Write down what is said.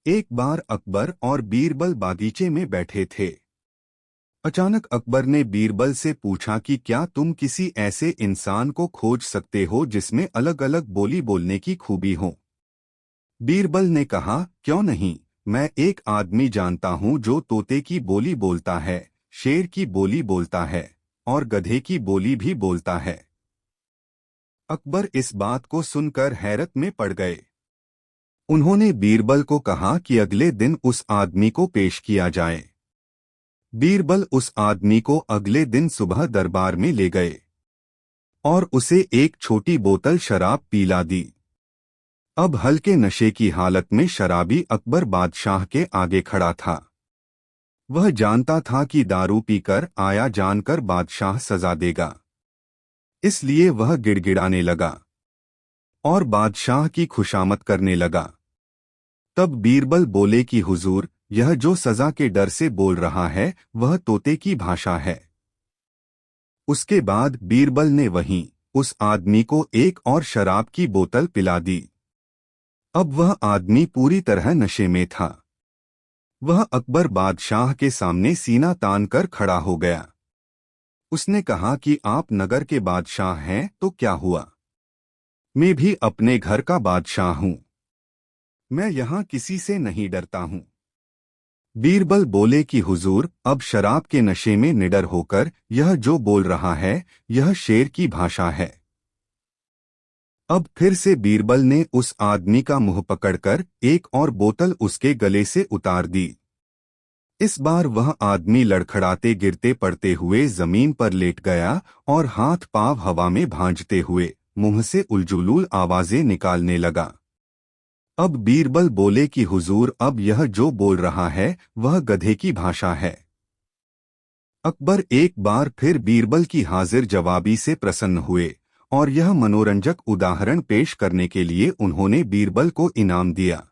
एक बार अकबर और बीरबल बागीचे में बैठे थे। अचानक अकबर ने बीरबल से पूछा कि क्या तुम किसी ऐसे इंसान को खोज सकते हो जिसमें अलग अलग बोली बोलने की खूबी हो। बीरबल ने कहा, क्यों नहीं, मैं एक आदमी जानता हूँ जो तोते की बोली बोलता है, शेर की बोली बोलता है और गधे की बोली भी बोलता है। अकबर इस बात को सुनकर हैरत में पड़ गए। उन्होंने बीरबल को कहा कि अगले दिन उस आदमी को पेश किया जाए। बीरबल उस आदमी को अगले दिन सुबह दरबार में ले गए और उसे एक छोटी बोतल शराब पिला दी। अब हल्के नशे की हालत में शराबी अकबर बादशाह के आगे खड़ा था। वह जानता था कि दारू पीकर आया जानकर बादशाह सजा देगा, इसलिए वह गिड़गिड़ाने लगा और बादशाह की खुशामद करने लगा। तब बीरबल बोले कि हुजूर, यह जो सजा के डर से बोल रहा है वह तोते की भाषा है। उसके बाद बीरबल ने वहीं उस आदमी को एक और शराब की बोतल पिला दी। अब वह आदमी पूरी तरह नशे में था। वह अकबर बादशाह के सामने सीना तान कर खड़ा हो गया। उसने कहा कि आप नगर के बादशाह हैं तो क्या हुआ, मैं भी अपने घर का बादशाह हूँ। मैं यहाँ किसी से नहीं डरता हूँ। बीरबल बोले कि हुजूर, अब शराब के नशे में निडर होकर यह जो बोल रहा है यह शेर की भाषा है। अब फिर से बीरबल ने उस आदमी का मुंह पकड़कर एक और बोतल उसके गले से उतार दी। इस बार वह आदमी लड़खड़ाते गिरते पड़ते हुए जमीन पर लेट गया और हाथ पांव हवा में भांजते हुए मुंह से उलझुलूल आवाजें निकालने लगा। अब बीरबल बोले कि हुजूर, अब यह जो बोल रहा है वह गधे की भाषा है। अकबर एक बार फिर बीरबल की हाजिर जवाबी से प्रसन्न हुए और यह मनोरंजक उदाहरण पेश करने के लिए उन्होंने बीरबल को इनाम दिया।